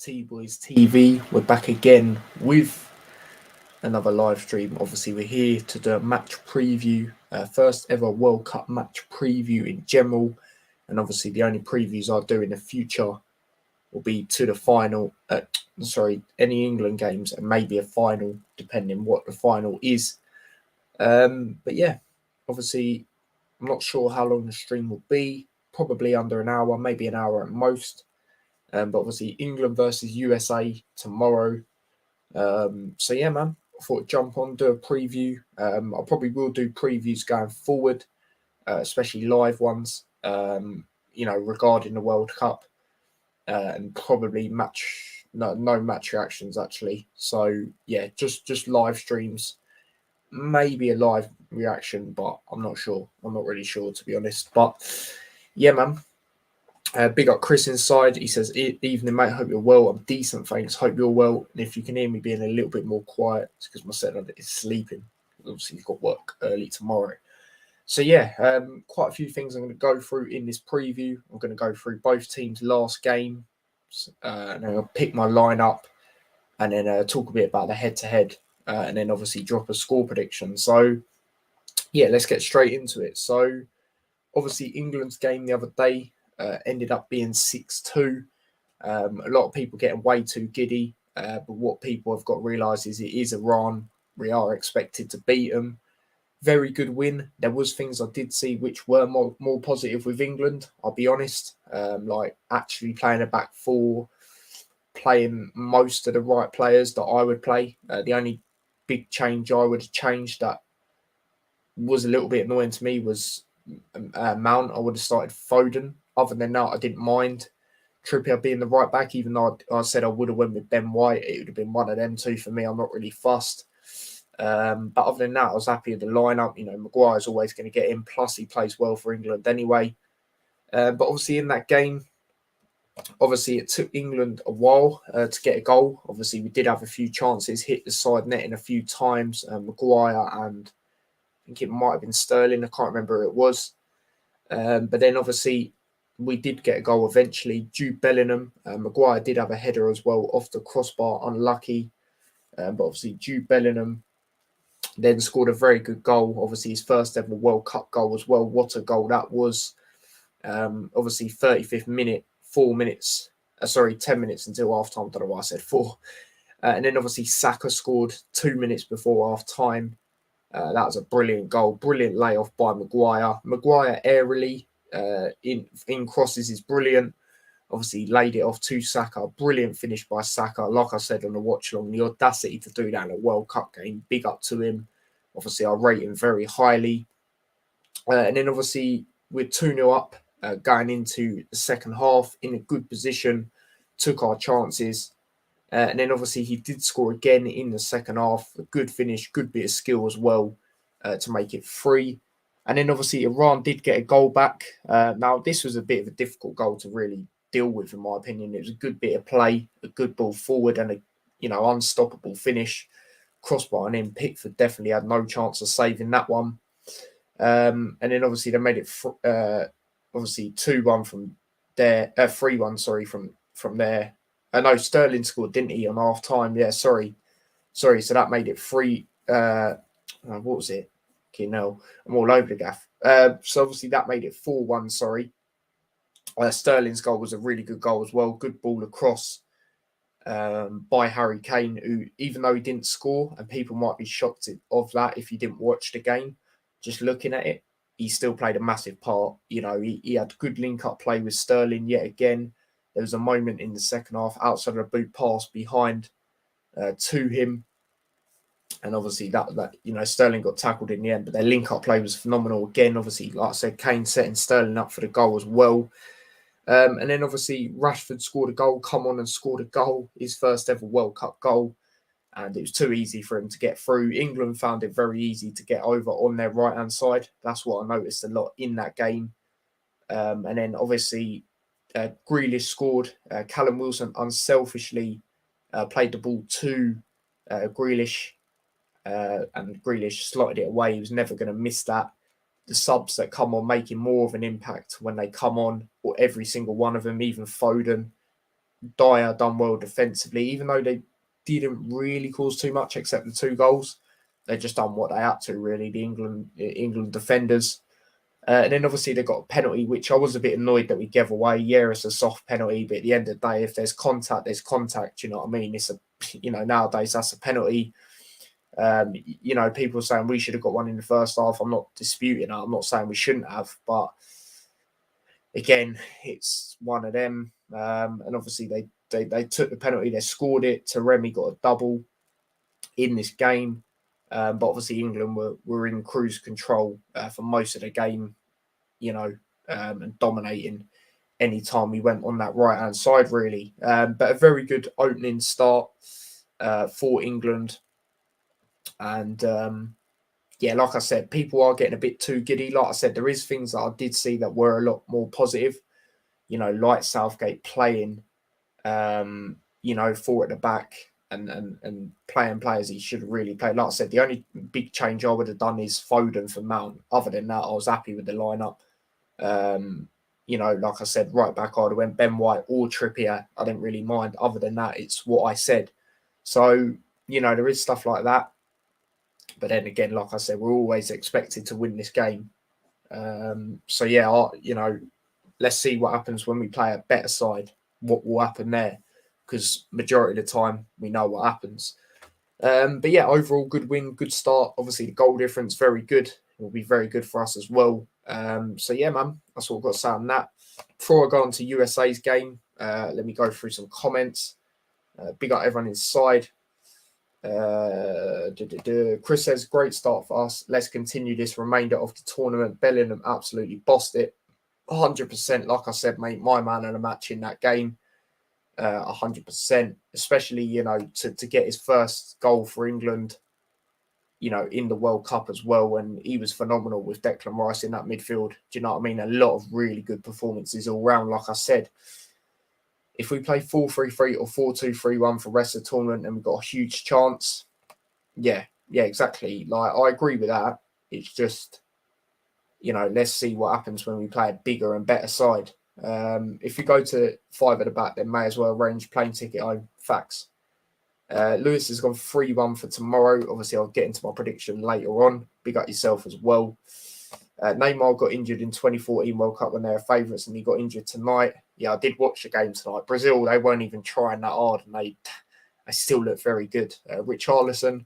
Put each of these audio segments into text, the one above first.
T-Boys TV. We're back again with another live stream. Obviously, we're here to do a match preview, first ever World Cup match preview in general. And obviously, the only previews I'll do in the future will be to the final, any England games and maybe a final, depending what the final is. But yeah, obviously, I'm not sure how long the stream will be. Probably under an hour, maybe an hour at most. But obviously England versus USA tomorrow. So yeah, man, I thought I'd jump on, do a preview. I probably will do previews going forward, especially live ones, regarding the World Cup, and probably no match reactions actually. So yeah, just live streams, maybe a live reaction, but I'm not sure. I'm not really sure, to be honest. But yeah, man. Big up Chris inside. He says, evening, mate. Hope you're well. I'm decent, thanks. Hope you're well. And if you can hear me being a little bit more quiet, it's because my setup is sleeping. Obviously, he's got work early tomorrow. So, yeah, quite a few things I'm going to go through in this preview. I'm going to go through both teams' last game. And then I'll pick my lineup and then talk a bit about the head-to-head. And then obviously drop a score prediction. So, yeah, let's get straight into it. So, obviously, England's game the other day ended up being 6-2. A lot of people getting way too giddy. But what people have got to realise is it is Iran. We are expected to beat them. Very good win. There was things I did see which were more positive with England, I'll be honest. Like actually playing a back four, playing most of the right players that I would play. The only big change I would have changed that was a little bit annoying to me was Mount. I would have started Foden. Other than that, I didn't mind Trippier being the right back, even though I said I would have went with Ben White. It would have been one of them two for me. I'm not really fussed. But other than that, I was happy with the lineup. You know, Maguire's always going to get in. Plus, he plays well for England anyway. But obviously, in that game, obviously, it took England a while to get a goal. Obviously, we did have a few chances, hit the side netting a few times. Maguire and I think it might have been Sterling. I can't remember who it was. But then, obviously, we did get a goal eventually. Jude Bellingham. Maguire did have a header as well off the crossbar. Unlucky. But obviously, Jude Bellingham then scored a very good goal. Obviously, his first ever World Cup goal as well. What a goal that was. Obviously, 35th minute, 10 minutes until half time. I don't know why I said 4. And then obviously Saka scored 2 minutes before half time. That was a brilliant goal. Brilliant layoff by Maguire. Maguire aerially in crosses is brilliant. Obviously, laid it off to Saka. Brilliant finish by Saka. Like I said on the watch along, the audacity to do that in a World Cup game. Big up to him. Obviously, I rate him very highly. And then obviously, we're 2-0 up going into the second half in a good position. Took our chances. And then obviously, he did score again in the second half. A good finish, good bit of skill as well to make it 3. And then obviously, Iran did get a goal back. Now, this was a bit of a difficult goal to really deal with, in my opinion. It was a good bit of play, a good ball forward, and a unstoppable finish. Crossbar and in. Pickford definitely had no chance of saving that one. And then obviously they made it obviously 2-1 from there, 3-1 from there. No, Sterling scored, didn't he, on half time? Yeah, sorry. So that made it 3. What was it? Okay, no, I'm all over the gaff. So obviously that made it 4-1. Sorry. Sterling's goal was a really good goal as well. Good ball across by Harry Kane, who, even though he didn't score, and people might be shocked of that if you didn't watch the game, just looking at it, he still played a massive part. You know, he had good link-up play with Sterling yet again. There was a moment in the second half outside of a boot pass behind to him. And obviously that Sterling got tackled in the end, but their link-up play was phenomenal again. Obviously, like I said, Kane setting Sterling up for the goal as well. And then obviously Rashford scored a goal, come on and scored a goal, his first ever World Cup goal. And it was too easy for him to get through. England found it very easy to get over on their right-hand side. That's what I noticed a lot in that game. And then obviously Grealish scored. Callum Wilson unselfishly played the ball to Grealish. And Grealish slotted it away. He was never going to miss that. The subs that come on making more of an impact when they come on, or every single one of them, even Foden, Dyer done well defensively, even though they didn't really cause too much except the 2 goals. They just done what they had to, really, the England defenders. And then obviously they got a penalty, which I was a bit annoyed that we gave away. Yeah, it's a soft penalty, but at the end of the day, if there's contact, there's contact. You know what I mean? It's a, nowadays that's a penalty. People are saying we should have got one in the first half. I'm not disputing that. I'm not saying we shouldn't have, but again, it's one of them. And obviously they took the penalty, they scored it. Taremi got a double in this game. But obviously England were in cruise control for most of the game, and dominating any time we went on that right-hand side, really. But a very good opening start for England. And like I said, people are getting a bit too giddy. Like I said, there is things that I did see that were a lot more positive, like Southgate playing, four at the back and playing players he should really play. Like I said, the only big change I would have done is Foden for Mount. Other than that, I was happy with the lineup. Like I said, right back, I'd have went Ben White or Trippier. I didn't really mind. Other than that, it's what I said. So, there is stuff like that. But then again, like I said, we're always expected to win this game. Let's see what happens when we play a better side. What will happen there? Because majority of the time, we know what happens. Overall, good win, good start. Obviously, the goal difference, very good. It will be very good for us as well. Man, that's what I've got to say on that. Before I go on to USA's game, let me go through some comments. Big up everyone inside. Chris says, great start for us. Let's continue this remainder of the tournament. Bellingham absolutely bossed it. 100%. Like I said, mate, my man of the match in that game. 100%. Especially, to get his first goal for England, in the World Cup as well. And he was phenomenal with Declan Rice in that midfield. Do you know what I mean? A lot of really good performances all round, like I said. If we play 4-3-3 or 4-2-3-1 for the rest of the tournament and we've got a huge chance, yeah, exactly. Like, I agree with that. It's just, let's see what happens when we play a bigger and better side. If we go to 5 at the back, then may as well arrange plane ticket home. Facts. Lewis has gone 3-1 for tomorrow. Obviously, I'll get into my prediction later on. Big up yourself as well. Neymar got injured in 2014 World Cup when they were favourites, and he got injured tonight. Yeah, I did watch the game tonight. Brazil, they weren't even trying that hard, and they still look very good. Richarlison,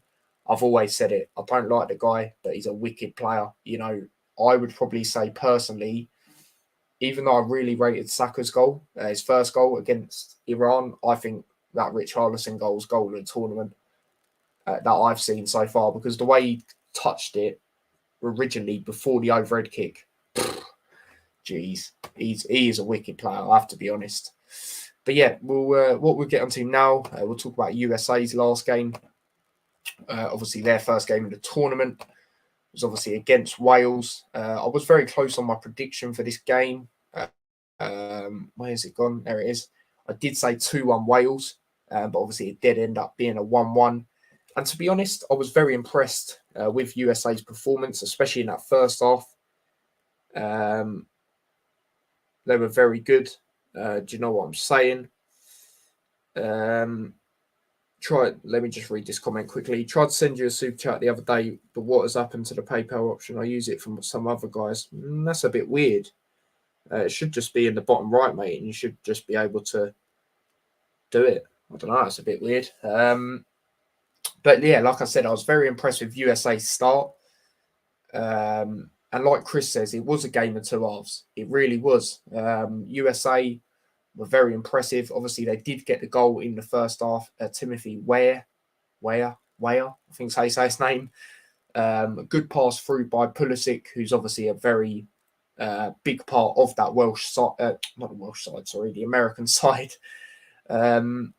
I've always said it. I don't like the guy, but he's a wicked player. I would probably say personally, even though I really rated Saka's goal, his first goal against Iran, I think that Richarlison goal of the tournament that I've seen so far, because the way he touched it originally before the overhead kick, jeez, he is a wicked player, I have to be honest. But yeah, what we'll get onto now, we'll talk about USA's last game. Obviously, their first game of the tournament was obviously against Wales. I was very close on my prediction for this game. Where has it gone? There it is. I did say 2-1 Wales, but obviously it did end up being a 1-1. And to be honest, I was very impressed with USA's performance, especially in that first half. They were very good. Do you know what I'm saying? Let me just read this comment quickly. Tried to send you a super chat the other day, but what has happened to the PayPal option? I use it from some other guys. That's a bit weird. It should just be in the bottom right, mate, and you should just be able to do it. I don't know. It's a bit weird. But yeah, like I said, I was very impressed with USA's start. And like Chris says, it was a game of two halves. It really was. USA were very impressive. Obviously, they did get the goal in the first half. Timothy Weah, I think is how you say his name. A good pass through by Pulisic, who's obviously a very big part of that Welsh side, not the Welsh side, sorry, the American side. And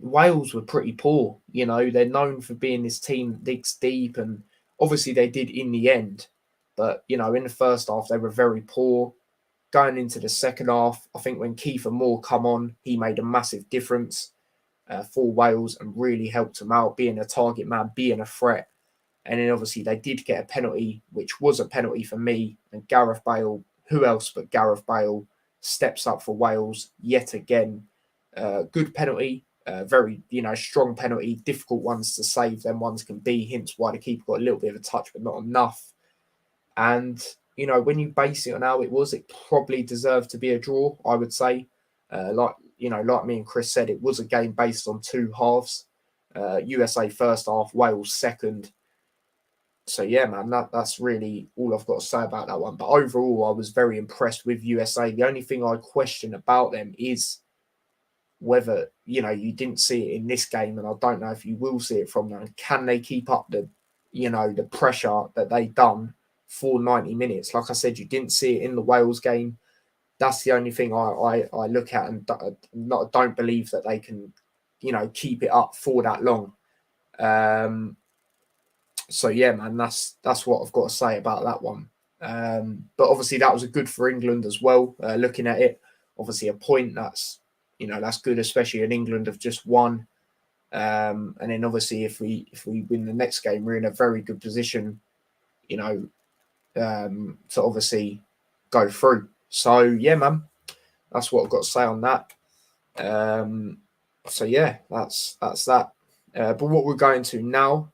Wales were pretty poor. They're known for being this team that digs deep, and obviously they did in the end. But, in the first half, they were very poor. Going into the second half, I think when Kiefer Moore come on, he made a massive difference for Wales and really helped them out, being a target man, being a threat. And then obviously they did get a penalty, which was a penalty for me. And Gareth Bale, who else but Gareth Bale, steps up for Wales yet again. Good penalty, very, strong penalty, difficult ones to save. Them ones can be, hence why the keeper got a little bit of a touch, but not enough. And, when you base it on how it was, it probably deserved to be a draw, I would say. Like me and Chris said, it was a game based on two halves. USA first half, Wales second. So yeah, man, that's really all I've got to say about that one. But overall, I was very impressed with USA. The only thing I question about them is whether, you didn't see it in this game, and I don't know if you will see it from them. Can they keep up the pressure that they done for 90 minutes? Like I said, you didn't see it in the Wales game. That's the only thing I look at, and don't believe that they can, keep it up for that long. So yeah, man, that's what I've got to say about that one. But obviously that was a good for England as well. Looking at it, obviously a point that's good, especially in England have just won. And then obviously if we win the next game, we're in a very good position, to obviously go through. So yeah, man, that's what I've got to say on that. So yeah, that's that. But what we're going to now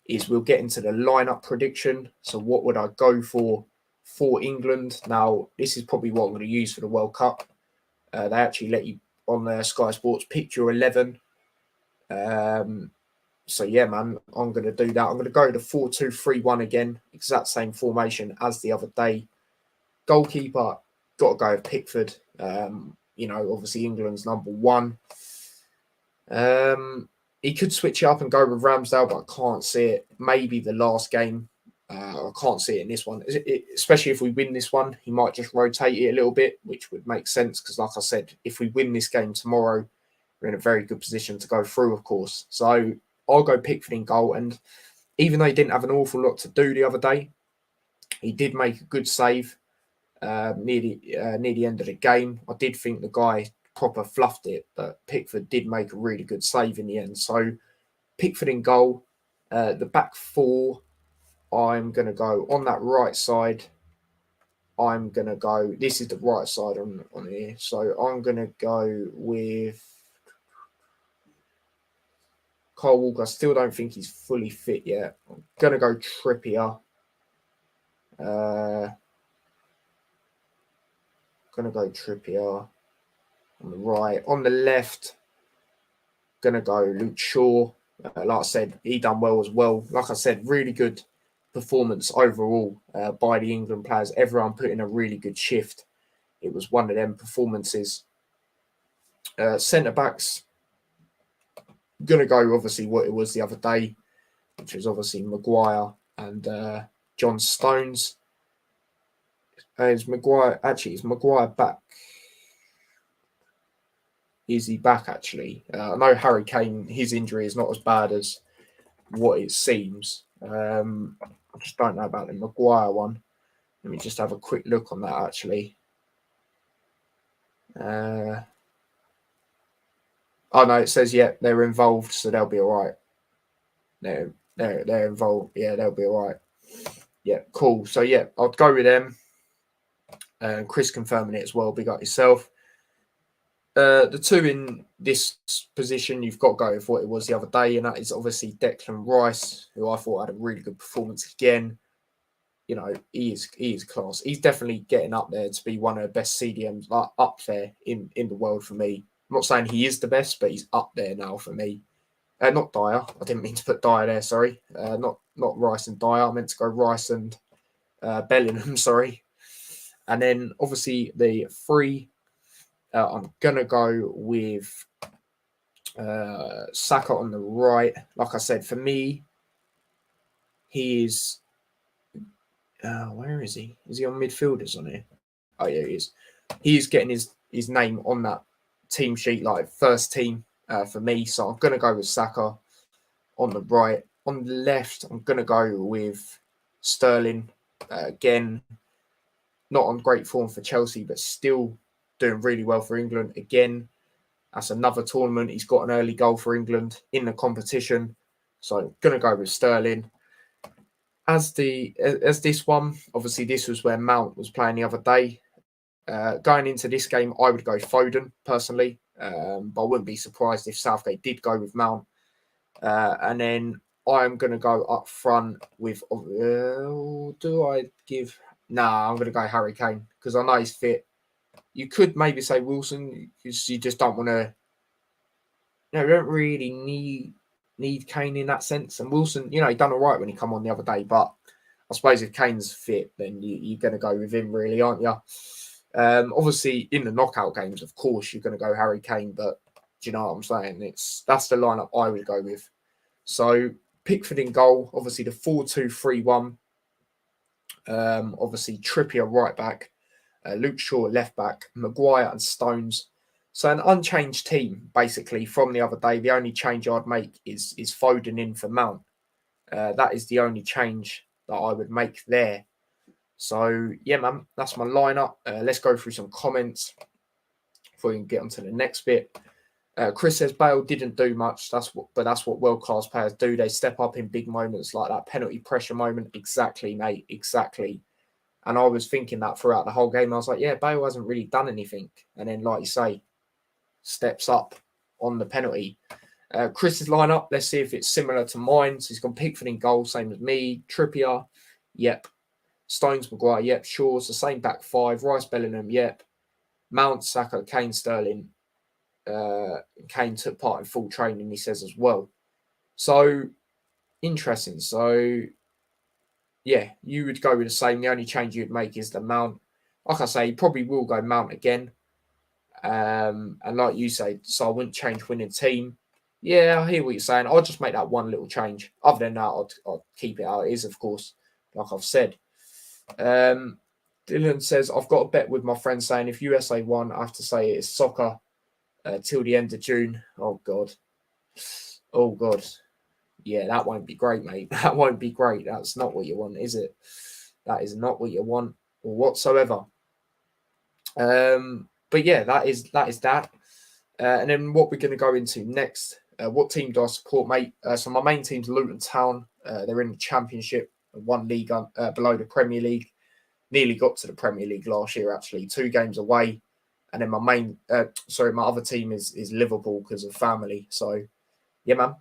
is we'll get into the lineup prediction. So what would I go for England? Now, this is probably what I'm going to use for the World Cup. They actually let you on their Sky Sports pick your 11. So yeah, man, I'm going to do that. I'm going to go to 4-2-3-1 again, exact same formation as the other day. Goalkeeper, got to go with Pickford. Obviously England's number one. He could switch it up and go with Ramsdale, but I can't see it. Maybe the last game. I can't see it in this one. Especially if we win this one, he might just rotate it a little bit, which would make sense because, like I said, if we win this game tomorrow, we're in a very good position to go through, of course. So I'll go Pickford in goal. And even though he didn't have an awful lot to do the other day, he did make a good save near the end of the game. I did think the guy proper fluffed it, but Pickford did make a really good save in the end. So Pickford in goal. The back four, I'm going to go on that right side. I'm going to go, this is the right side on here. So I'm going to go with Kyle Walker. I still don't think he's fully fit yet. I'm going to go Trippier. Going to go Trippier on the right. On the left, going to go Luke Shaw. Like I said, he done well as well. Like I said, really good performance overall by the England players. Everyone put in a really good shift. It was one of them performances. Centre backs, going to go obviously what it was the other day, which was obviously Maguire and John Stones. Is Maguire back? Is he back actually? I know Harry Kane, his injury is not as bad as what it seems. I just don't know about the Maguire one. Let me just have a quick look on that actually. Oh no, it says they're involved, so they'll be all right. They're involved. Yeah, they'll be all right. Yeah, cool. So yeah, I'll go with them. Chris confirming it as well. Big up yourself. The two in this position, you've got to go with what it was the other day, and that is obviously Declan Rice, who I thought had a really good performance again. He is class. He's definitely getting up there to be one of the best CDMs, up there in the world for me. I'm not saying he is the best, but he's up there now for me. Not Dyer. I didn't mean to put Dyer there. Sorry. Not Rice and Dyer. I meant to go Rice and Bellingham. Sorry. And then obviously the three. I'm gonna go with Saka on the right. Like I said, for me, he is. Where is he? Is he on midfielders on here? Oh yeah, he is. He is getting his name on that team sheet, like first team for me. So I'm gonna go with Saka on the right. On the left, I'm gonna go with Sterling again. Not on great form for Chelsea, but still doing really well for England again. That's another tournament. He's got an early goal for England in the competition. So I'm going to go with Sterling. As this one, obviously this was where Mount was playing the other day. Going into this game, I would go Foden, personally. But I wouldn't be surprised if Southgate did go with Mount. And then I'm going to go up front with. Do I give? Nah, I'm going to go Harry Kane because I know he's fit. You could maybe say Wilson because you just don't want to. You don't really need Kane in that sense. And Wilson, he done all right when he come on the other day. But I suppose if Kane's fit, then you're going to go with him, really, aren't you? Obviously, in the knockout games, of course, you're going to go Harry Kane. But do you know what I'm saying? That's the lineup I would go with. So Pickford in goal, obviously the 4-2-3-1. Obviously Trippier right back, Luke Shaw left back, Maguire and Stones. So an unchanged team basically from the other day. The only change I'd make is Foden in for Mount. That is the only change that I would make there. So yeah, man, that's my lineup. Let's go through some comments before we can get on to the next bit. Chris says Bale didn't do much. That's what world-class players do. They step up in big moments like that penalty pressure moment. Exactly, mate. Exactly. And I was thinking that throughout the whole game. I was like, yeah, Bale hasn't really done anything. And then, like you say, steps up on the penalty. Chris's lineup, let's see if it's similar to mine. So he's gone Pickford in goal, same as me. Trippier, yep. Stones, Maguire, yep. Shaw's the same back five. Rice, Bellingham, yep. Mount, Saka, Kane, Sterling. Kane took part in full training, he says as well. So, interesting. So, yeah, you would go with the same. The only change you'd make is the Mount. Like I say, you probably will go Mount again. And like you say, so I wouldn't change winning team. Yeah, I hear what you're saying. I'll just make that one little change. Other than that, I'll keep it how it is, of course, like I've said. Dylan says, I've got a bet with my friend saying if USA won, I have to say it's soccer till the end of June. Oh, God. Oh, God. Yeah, that won't be great, mate. That won't be great. That's not what you want, is it? That is not what you want or whatsoever. But yeah, that is that. And then what we're going to go into next. What team do I support, mate? So my main team's Luton Town. They're in the Championship, one league below the Premier League. Nearly got to the Premier League last year, actually. 2 games away. And then my other team is Liverpool because of family. So, yeah, man.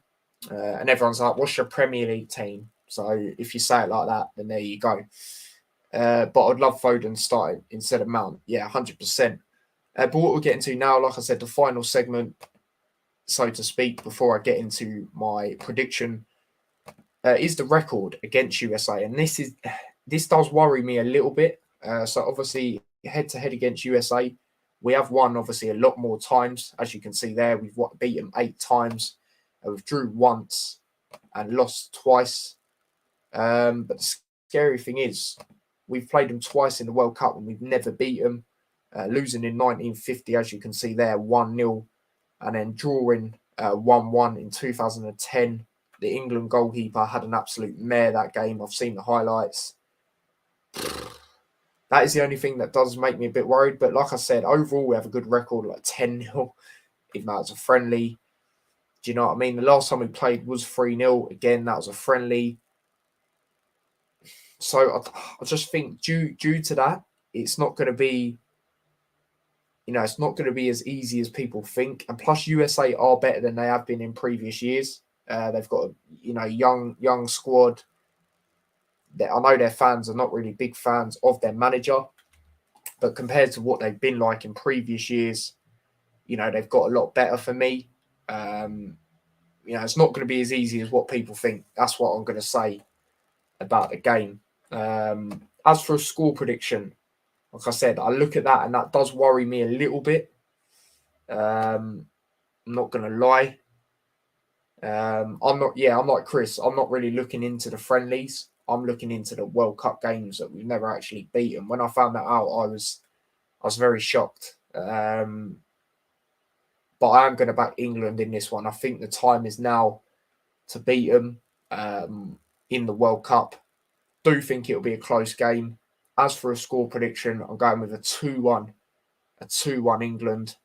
And everyone's like, what's your Premier League team? So if you say it like that, then there you go. But I'd love Foden starting instead of Mount. Yeah, 100%. But what we're getting to now, like I said, the final segment, so to speak, before I get into my prediction, is the record against USA. And this does worry me a little bit. So obviously, head-to-head against USA, we have won, obviously, a lot more times. As you can see there, we've beat them 8 times. We've drew once and lost twice. But the scary thing is, we've played them twice in the World Cup and we've never beat them. Losing in 1950, as you can see there, 1-0. And then drawing 1-1 in 2010. The England goalkeeper had an absolute mare that game. I've seen the highlights. That is the only thing that does make me a bit worried. But like I said, overall, we have a good record, like 10-0, even though it's a friendly. Do you know what I mean? The last time we played was 3-0. Again, that was a friendly. So I just think due to that, it's not going to be, it's not going to be as easy as people think. And plus, USA are better than they have been in previous years. They've got a young squad. I know their fans are not really big fans of their manager, but compared to what they've been like in previous years, they've got a lot better for me. It's not going to be as easy as what people think. That's what I'm going to say about the game. As for a score prediction, like I said, I look at that and that does worry me a little bit. I'm not going to lie. I'm like Chris. I'm not really looking into the friendlies. I'm looking into the World Cup games that we've never actually beaten. When I found that out, I was very shocked. But I am going to back England in this one. I think the time is now to beat them in the World Cup. Do think it'll be a close game. As for a score prediction, I'm going with a 2-1. A 2-1 England.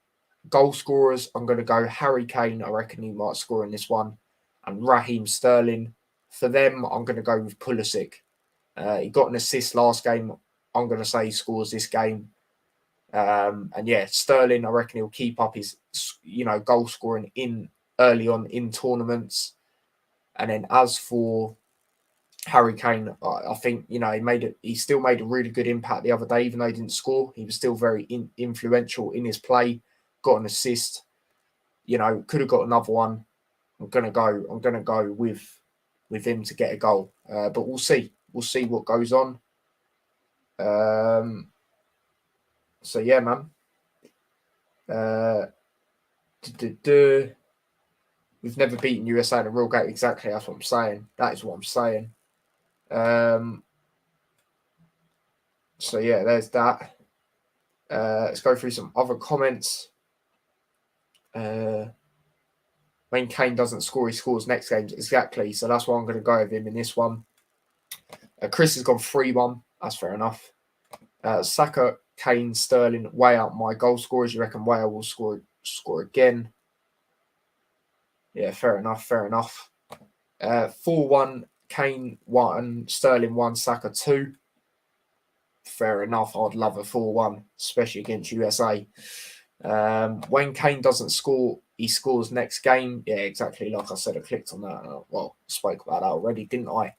Goal scorers, I'm going to go Harry Kane. I reckon he might score in this one. And Raheem Sterling. For them, I'm going to go with Pulisic. He got an assist last game. I'm going to say he scores this game. And yeah, Sterling, I reckon he'll keep up his, goal scoring in early on in tournaments. And then as for Harry Kane, I think, he still made a really good impact the other day, even though he didn't score. He was still very influential in his play, got an assist, could have got another one. I'm gonna go with him to get a goal. But we'll see. We'll see what goes on. So yeah, man. We've never beaten USA in a real game. Exactly, that's what I'm saying. That is what I'm saying. So yeah, there's that. Let's go through some other comments. When Kane doesn't score, he scores next game. Exactly. So that's why I'm going to go with him in this one. Chris has gone 3-1. That's fair enough. Saka, Kane, Sterling, way out my goal scorers. You reckon Wales will score again? Yeah, fair enough. 4-1, Kane 1, Sterling 1, Saka 2. Fair enough. I'd love a 4-1, especially against USA. When Kane doesn't score, he scores next game. Yeah, exactly. Like I said, I clicked on that. Spoke about that already, didn't I?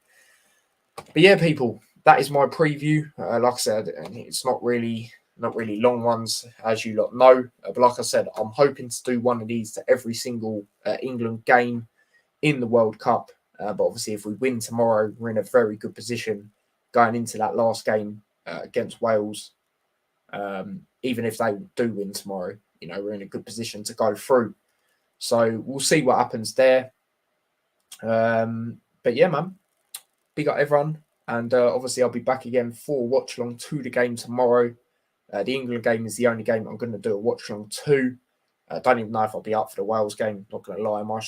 But yeah, people, that is my preview. Like I said, it's not really long ones, as you lot know. But like I said, I'm hoping to do one of these to every single England game in the World Cup. But obviously, if we win tomorrow, we're in a very good position going into that last game against Wales. Even if they do win tomorrow, we're in a good position to go through. So we'll see what happens there. But yeah, man, big up everyone. And obviously, I'll be back again for watch along to the game tomorrow. The England game is the only game I'm going to do a watch along to. I don't even know if I'll be up for the Wales game. Not going to lie, my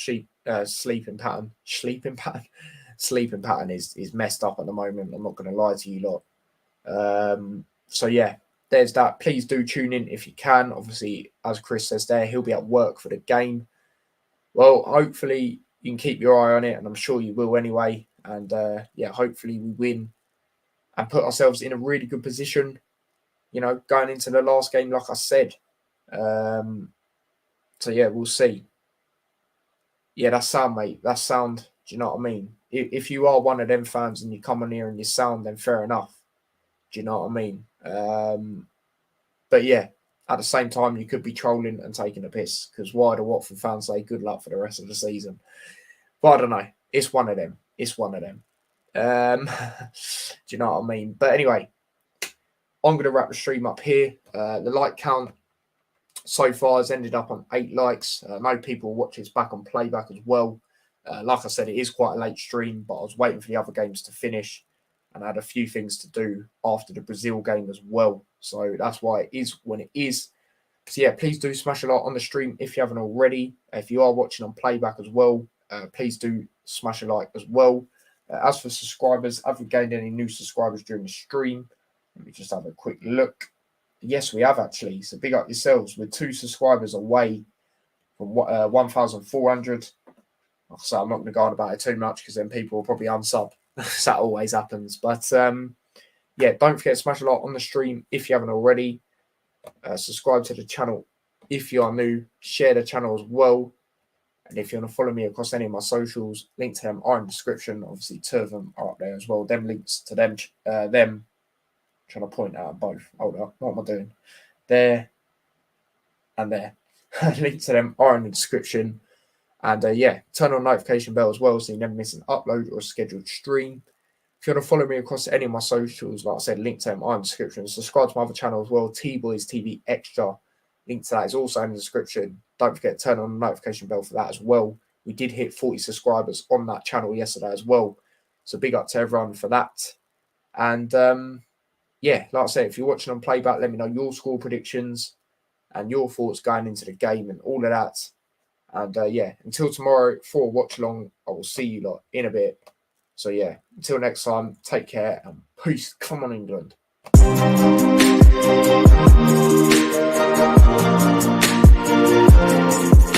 sleeping pattern is messed up at the moment. I'm not going to lie to you lot. So yeah, there's that. Please do tune in if you can. Obviously, as Chris says there, he'll be at work for the game. Well, hopefully you can keep your eye on it, and I'm sure you will anyway. And yeah, hopefully we win and put ourselves in a really good position, going into the last game, like I said. So yeah, we'll see. Yeah, that's sound, mate. That's sound. Do you know what I mean? If you are one of them fans and you come on here and you sound, then fair enough. Do you know what I mean? But yeah, at the same time, you could be trolling and taking a piss, because why do Watford fans say good luck for the rest of the season? But I don't know. It's one of them. Do you know what I mean? But anyway, I'm going to wrap the stream up here. The like count so far has ended up on 8 likes. I know people watch this back on playback as well. Like I said, it is quite a late stream, but I was waiting for the other games to finish, and I had a few things to do after the Brazil game as well. So that's why it is when it is. So yeah, please do smash a like on the stream if you haven't already. If you are watching on playback as well, please do smash a like as well. As for subscribers, have we gained any new subscribers during the stream? Let me just have a quick look. Yes, we have actually. So big up yourselves. We're 2 subscribers away from 1,400. So I'm not going to go on about it too much, because then people will probably unsub. That always happens. But yeah, don't forget to smash a like on the stream if you haven't already. Subscribe to the channel if you are new. Share the channel as well. And if you want to follow me across any of my socials, links to them are in the description. Obviously, 2 of them are up there as well. Them links to them. Trying to point out both. Hold up. What am I doing? There and there. Links to them are in the description. And yeah, turn on notification bell as well, so you never miss an upload or a scheduled stream. If you want to follow me across any of my socials, like I said, link to them are in the description. Subscribe to my other channel as well, T-Boys TV Extra. Link to that is also in the description. Don't forget to turn on the notification bell for that as well. We did hit 40 subscribers on that channel yesterday as well. So big up to everyone for that. And yeah, like I said, if you're watching on playback, let me know your score predictions and your thoughts going into the game and all of that. And yeah, until tomorrow for a watch along, I will see you lot in a bit. So yeah, until next time, take care and peace. Come on, England.